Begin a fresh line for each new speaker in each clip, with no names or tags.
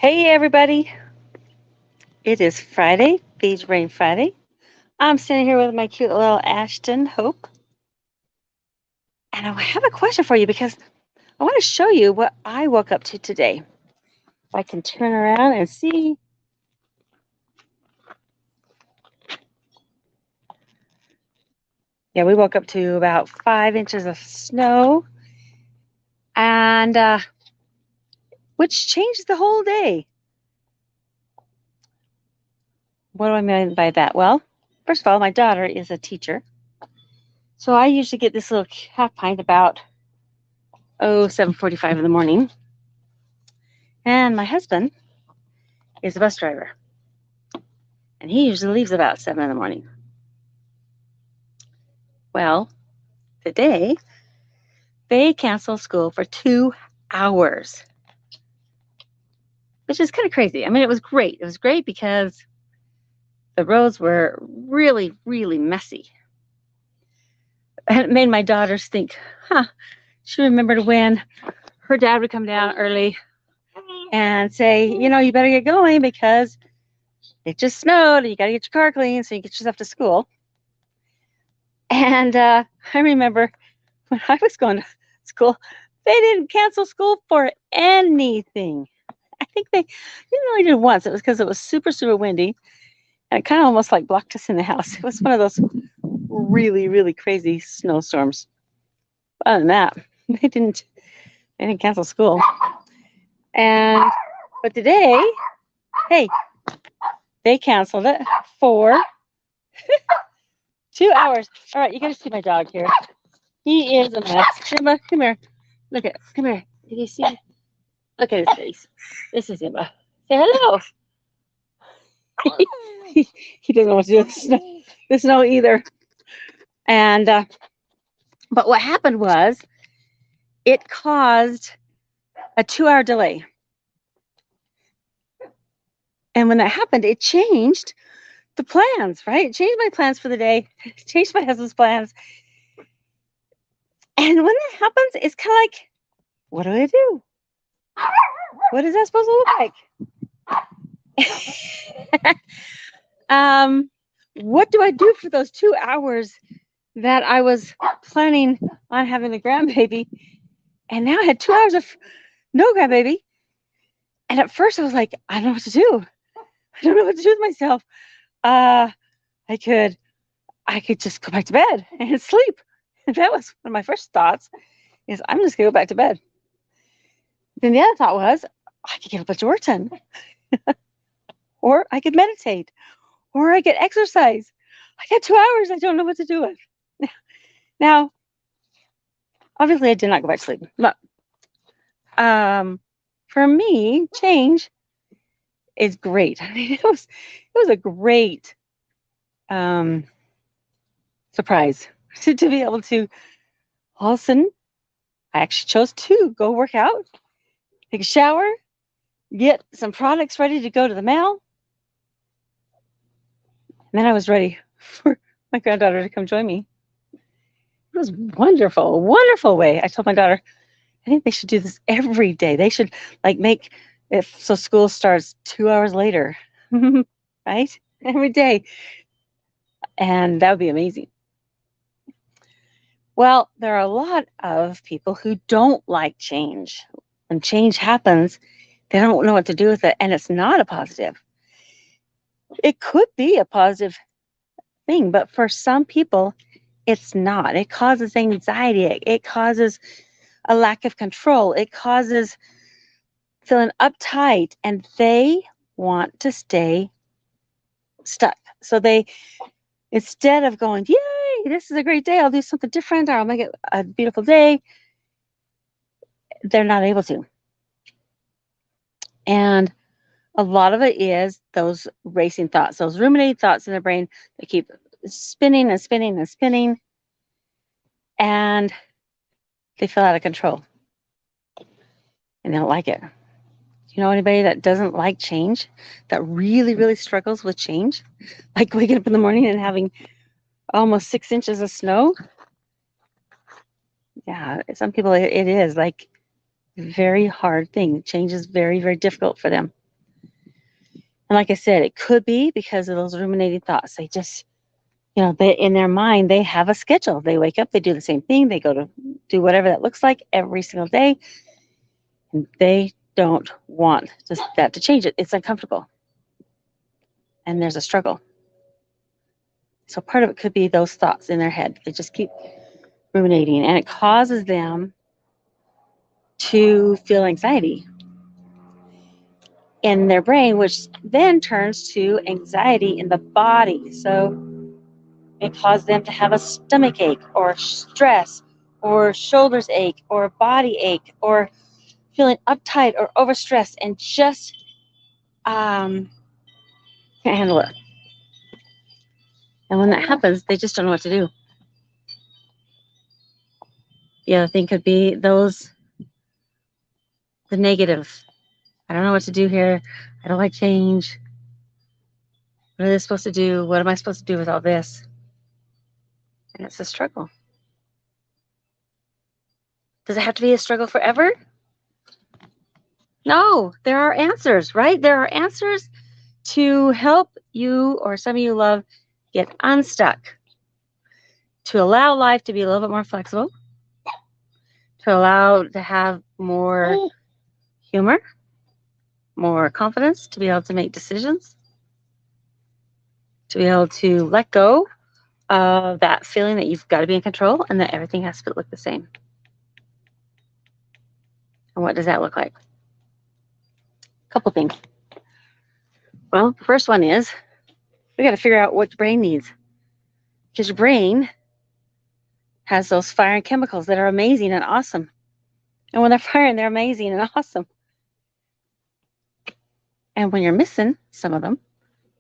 Hey everybody, it is Friday, Beach Brain Friday. I'm sitting here with my cute little Ashton Hope, and I have a question for you because I want to show you what I woke up to today. If I can turn around and see. Yeah, we woke up to about 5 inches of snow, and which changed the whole day. What do I mean by that? Well, first of all, my daughter is a teacher, so I usually get this little half pint about 7:45 in the morning, and my husband is a bus driver. And he usually leaves about 7 in the morning. Well, today they canceled school for 2 hours, which is kind of crazy. I mean, it was great. It was great because the roads were really, really messy. And it made my daughters think, she remembered when her dad would come down early and say, you better get going because it just snowed and you got to get your car clean so you get yourself to school. And I remember when I was going to school, they didn't cancel school for anything. I think they only did once. It was because it was super, super windy. And it kind of almost like blocked us in the house. It was one of those really, really crazy snowstorms. Other than that, they didn't cancel school. But today, hey, they canceled it for 2 hours. All right, you got to see my dog here. He is a mess. Simba, come here. Come here. Did you see? Look at his face. This is Simba. Say hello. he doesn't know what to do with the snow either. And but what happened was it caused a 2-hour delay. And when that happened, it changed the plans, right? It changed my plans for the day. It changed my husband's plans. And when that happens, it's kind of like, what do I do? What is that supposed to look like? What do I do for those 2 hours that I was planning on having the grandbaby? And now I had 2 hours of no grandbaby. And at first I was like, I don't know what to do. I don't know what to do with myself. I could just go back to bed and sleep. And that was one of my first thoughts is I'm just gonna go back to bed. Then the other thought was I could get a bunch of work done. Or I could meditate. Or I could exercise. I got 2 hours I don't know what to do with. Now, obviously I did not go back to sleep. But for me, change is great. I mean, it was a great surprise to be able to all of a sudden I actually chose to go work out, take a shower, get some products ready to go to the mail. And then I was ready for my granddaughter to come join me. It was wonderful, wonderful way. I told my daughter, I think they should do this every day. They should make if so school starts 2 hours later, right? Every day. And that would be amazing. Well, there are a lot of people who don't like change. When change happens, they don't know what to do with it, and it's not a positive. It could be a positive thing, but for some people, it's not. It causes anxiety. It causes a lack of control. It causes feeling uptight, and they want to stay stuck. So they, instead of going, yay, this is a great day, I'll do something different, or I'll make it a beautiful day, they're not able to. And a lot of it is those racing thoughts, those ruminating thoughts in their brain that keep spinning and spinning and spinning, and they feel out of control. And they don't like it. Do you know anybody that doesn't like change, that really, really struggles with change? Like waking up in the morning and having almost 6 inches of snow? Yeah, some people, it is like a very hard thing. Change is very, very difficult for them. And like I said, it could be because of those ruminating thoughts. They just, they in their mind, they have a schedule. They wake up, they do the same thing, they go to do whatever that looks like every single day, and they don't want that to change it. It's uncomfortable, and there's a struggle. So part of it could be those thoughts in their head. They just keep ruminating, and it causes them to feel anxiety in their brain, which then turns to anxiety in the body. So it causes them to have a stomach ache or stress or shoulders ache or body ache or feeling uptight or overstressed and just can't handle it. And when that happens, they just don't know what to do. The other thing could be the negative. I don't know what to do here. I don't like change. What are they supposed to do? What am I supposed to do with all this? And it's a struggle. Does it have to be a struggle forever? No, there are answers, right? There are answers to help you or some of you love get unstuck, to allow life to be a little bit more flexible, to allow to have more humor, more confidence, to be able to make decisions, to be able to let go of that feeling that you've got to be in control and that everything has to look the same. And what does that look like? A couple things. Well, the first one is we got to figure out what your brain needs, because your brain has those firing chemicals that are amazing and awesome. And when they're firing, they're amazing and awesome. And when you're missing some of them,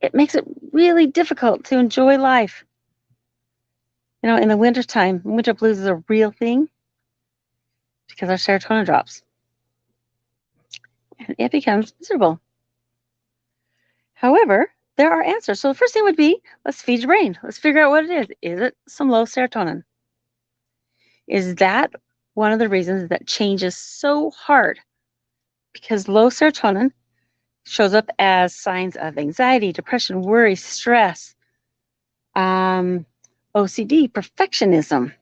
it makes it really difficult to enjoy life. In the wintertime, winter blues is a real thing because our serotonin drops. And it becomes miserable. However, there are answers. So the first thing would be, let's feed your brain. Let's figure out what it is. Is it some low serotonin? Is that one of the reasons that change is so hard? Because low serotonin shows up as signs of anxiety, depression, worry, stress, OCD, perfectionism,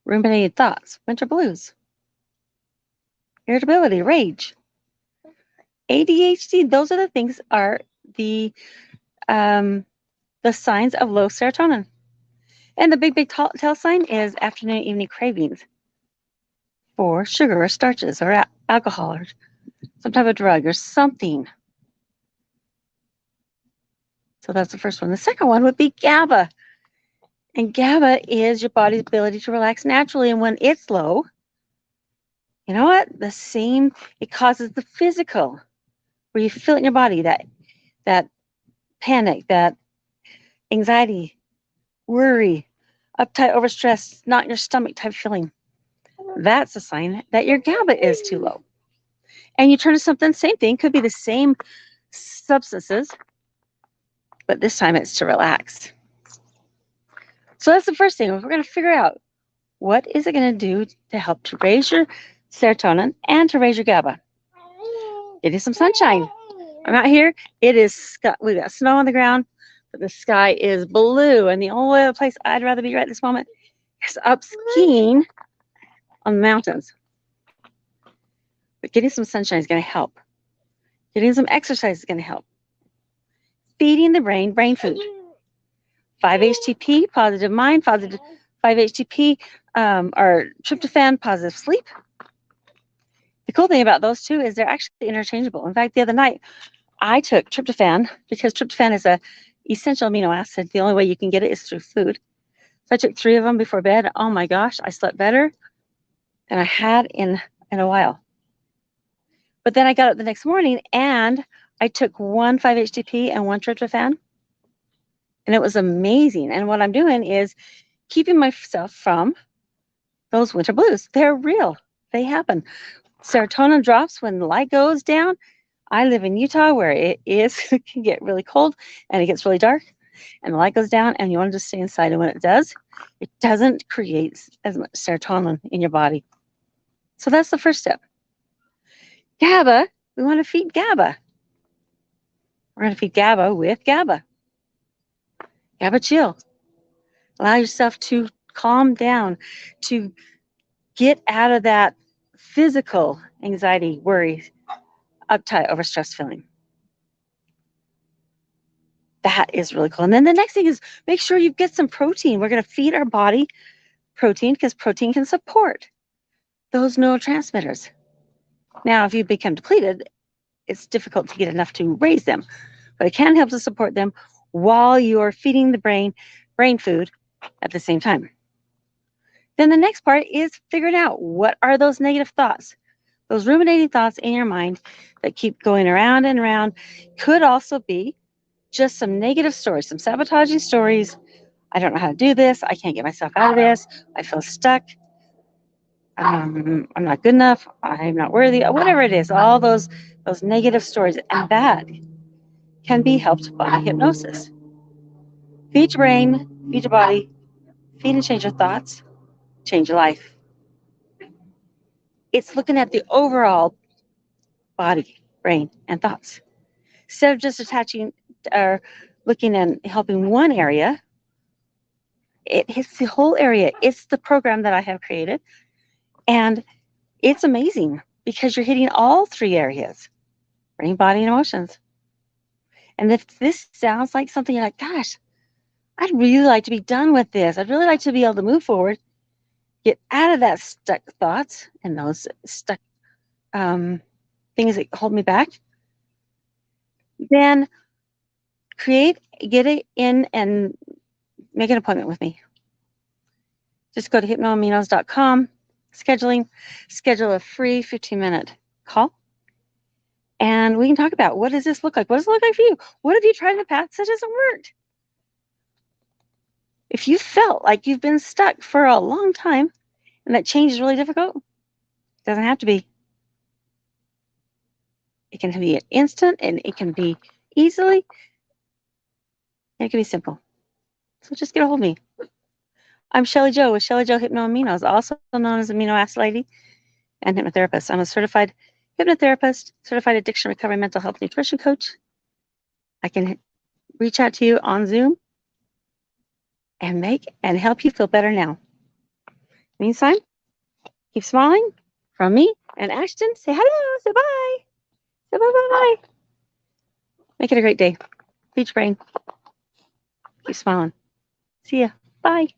ruminated thoughts, winter blues, irritability, rage, ADHD. Those are the things are the signs of low serotonin. And the big tell sign is afternoon and evening cravings for sugar or starches or alcohol or some type of drug or something. So that's the first one. The second one would be GABA. And GABA is your body's ability to relax naturally. And when it's low, you know what? It causes the physical, where you feel it in your body, that panic, that anxiety, worry, uptight, overstressed, not in your stomach type feeling. That's a sign that your GABA is too low. And you turn to something, same thing, could be the same substances, but this time it's to relax. So that's the first thing. We're going to figure out what is it going to do to help to raise your serotonin and to raise your GABA. It is some sunshine. I'm out here. We've got snow on the ground, but the sky is blue. And the only other place I'd rather be right this moment is up skiing on the mountains. But getting some sunshine is going to help. Getting some exercise is going to help. Feeding the brain food. 5-HTP, positive mind, positive 5-HTP, or tryptophan, positive sleep. The cool thing about those two is they're actually interchangeable. In fact, the other night, I took tryptophan because tryptophan is an essential amino acid. The only way you can get it is through food. So I took 3 of them before bed. Oh my gosh, I slept better than I had in a while. But then I got up the next morning and I took 1 5-HTP and 1 tryptophan. And it was amazing. And what I'm doing is keeping myself from those winter blues. They're real. They happen. Serotonin drops when the light goes down. I live in Utah where it can get really cold and it gets really dark and the light goes down and you want to just stay inside. And when it does, it doesn't create as much serotonin in your body. So that's the first step. GABA, we want to feed GABA. We're going to feed GABA with GABA. GABA chill. Allow yourself to calm down, to get out of that physical anxiety, worry, uptight, overstressed feeling. That is really cool. And then the next thing is make sure you get some protein. We're going to feed our body protein because protein can support those neurotransmitters. Now, if you become depleted, it's difficult to get enough to raise them, but it can help to support them while you're feeding the brain food at the same time. Then the next part is figuring out what are those negative thoughts. Those ruminating thoughts in your mind that keep going around and around could also be just some negative stories, some sabotaging stories. I don't know how to do this. I can't get myself out of this. I feel stuck. I'm not good enough. I'm not worthy. Whatever it is, all those negative stories, and that can be helped by hypnosis. Feed your brain, feed your body, feed and change your thoughts, change your life. It's looking at the overall body, brain, and thoughts. Instead of just attaching or looking and helping one area, it hits the whole area. It's the program that I have created. And it's amazing because you're hitting all three areas, brain, body, and emotions. And if this sounds like something you're like, gosh, I'd really like to be done with this. I'd really like to be able to move forward, get out of that stuck thoughts and those stuck things that hold me back. Then get it in and make an appointment with me. Just go to hypnoaminos.com, schedule a free 15-minute call, and we can talk about what does this look like? What does it look like for you? What have you tried in the past that hasn't worked? If you felt like you've been stuck for a long time and that change is really difficult, it doesn't have to be. It can be instant and it can be easily, and it can be simple. So just get a hold of me. I'm Shelly Joe with Shelly Joe Hypnoaminos, also known as Amino Acid Lady and hypnotherapist. I'm a certified hypnotherapist, certified addiction recovery mental health nutrition coach. I can reach out to you on Zoom and help you feel better now. Meantime, keep smiling. From me and Ashton, say hello, say bye. Say bye. Make it a great day. Feed your brain. Keep smiling. See ya. Bye.